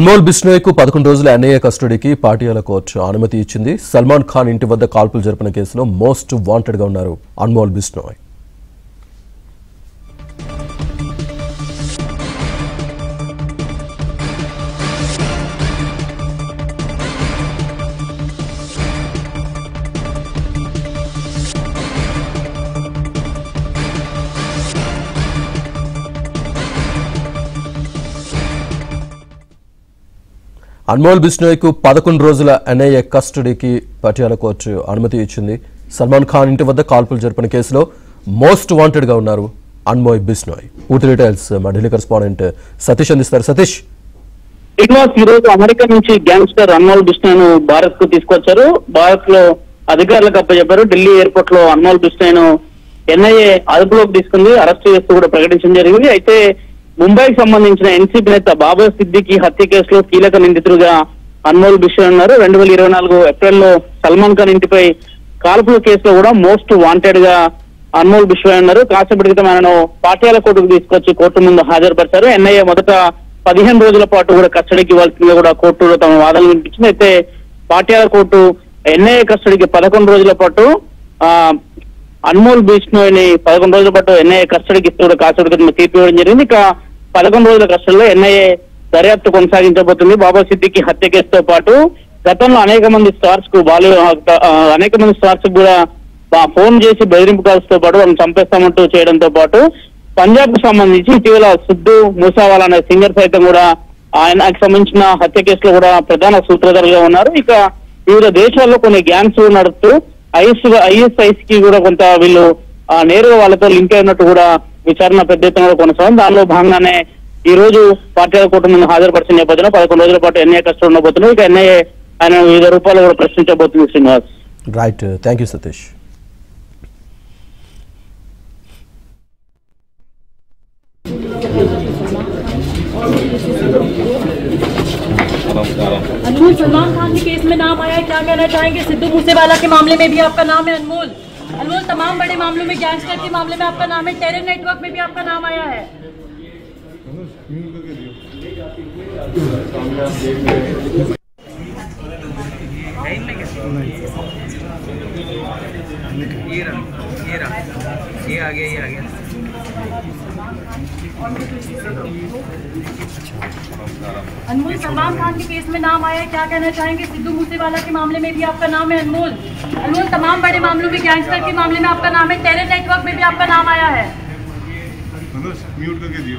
అన్మోల్ బిష్నోయ్కు 11 రోజుల ఎన్ఐఏ కస్టడీకి పాటియాలా కోర్టు అనుమతి ఇచ్చింది. సల్మాన్ ఖాన్ ఇంటి వద్ద కాల్పులు జరిపిన కేసులో మోస్ట్ వాంటెడ్ గా ఉన్నారు అన్మోల్ బిష్నోయ్. అన్మోల్ బిష్నోయ్కు 11 రోజుల ఎన్ఐఏ కస్టడీకి పటియాలా కోర్టు అనుమతి ఇచ్చింది. సల్మాన్ ఖాన్ ఇంటి వద్ద కాల్పులు జరిపిన కేసులో మోస్ట్ వాంటెడ్ గా ఉన్నారు అన్మోల్ బిష్నోయ్. పూర్తి డీటెయిల్స్ మా ఢిల్లీ కరెస్పాండెంట్ సతీష్ అందిస్తారు. సతీష్, ఈ రోజు అమెరికా నుంచి గ్యాంగ్స్టర్ అన్మోల్ బిష్నోయ్ ను భారత్ కు తీసుకొచ్చారు. భారత్ లో అధికారులకు అప్పచెప్పారు. ఢిల్లీ ఎయిర్పోర్ట్ లో అన్మోల్ బిష్నోయ్ ను ఎన్ఐఏ అదుపులోకి తీసుకుంది, అరెస్ట్ చేస్తూ కూడా ప్రకటించడం జరిగింది. అయితే ముంబైకి సంబంధించిన ఎన్సీపీ నేత బాబా సిద్దికి హత్య కేసులో కీలక నిందితుడుగా అన్మోల్ బిష్నోయ్ ఉన్నారు. 2024 ఏప్రిల్లో సల్మాన్ ఖాన్ ఇంటిపై కాల్పుల కేసులో కూడా మోస్ట్ వాంటెడ్ గా అన్మోల్ బిష్నోయ్ ఉన్నారు. కాసేపటి క్రితం ఆయనను పాటియాలా కోర్టుకు తీసుకొచ్చి కోర్టు ముందు హాజరుపరిచారు. ఎన్ఐఏ మొదట 15 రోజుల పాటు కూడా కస్టడీకి ఇవ్వాల్సిందిగా కూడా కోర్టులో తమ వాదనలు వినిపించింది. అయితే పాటియాలా కోర్టు ఎన్ఐఏ కస్టడీకి 11 రోజుల పాటు అన్మోల్ బిష్నోయ్ ని 11 రోజుల పాటు ఎన్ఐఏ కస్టడీకి ఇస్తూ కూడా కాసేపటి క్రితం తీర్పు ఇవ్వడం జరిగింది. ఇక 11 రోజుల కస్టడీలో ఎన్ఐఏ దర్యాప్తు కొనసాగించబోతుంది. బాబా సిద్దికి హత్య కేసుతో పాటు గతంలో అనేక మంది స్టార్స్ కు కూడా ఫోన్ చేసి బెదిరింపు కాల్స్తో పాటు వాళ్ళని చంపేస్తామంటూ చేయడంతో పాటు పంజాబ్ కు సంబంధించి ఇటీవల సిద్ధు మూసావాలా అనే సింగర్ సైతం కూడా ఆయనకు సంబంధించిన హత్య కేసులో కూడా ప్రధాన సూత్రధారులుగా ఉన్నారు. ఇక వివిధ దేశాల్లో కొన్ని గ్యాంగ్స్ నడుపుతూ ఐఎస్ఐస్ కి కూడా కొంత వీళ్ళు నేరుగా వాళ్ళతో లింక్ అయినట్టు కూడా విచారణ పెద్ద ఎత్తున కూడా కొనసాగుతుంది. దానిలో భాగంగానే ఈ రోజు పాటియాలా కోర్టు ముందు హాజరుపరిచిన నేపథ్యంలో 11 రోజుల పాటు ఎన్ఐఏ కస్టడీ ఉండబోతున్నారు. ఇక ఎన్ఐఏ ఆయన వివిధ రూపాల్లో కూడా ప్రశ్నించబోతుంది. Srinivas, right, thank you Satish. Anmol, Salman Khan के केस में नाम आया है, क्या कहना चाहेंगे? सिद्धू मूसेवाला के मामले में भी आपका नाम है अनमोल। अनमोल, तमाम बड़े मामलों में, गैंगस्टर के मामले में आपका नाम है, टेरर नेटवर्क में भी आपका नाम आया है। ये आ गया अनमोल, सलमान खान के केस में नाम आया है, क्या कहना चाहेंगे? सिद्धू मूसेवाला के मामले में भी आपका नाम है अनमोल। अनमोल, तमाम बड़े मामलों में, गैंगस्टर के मामले में आपका नाम है, टेरर नेटवर्क में भी आपका नाम आया है। म्यूट करके दियो।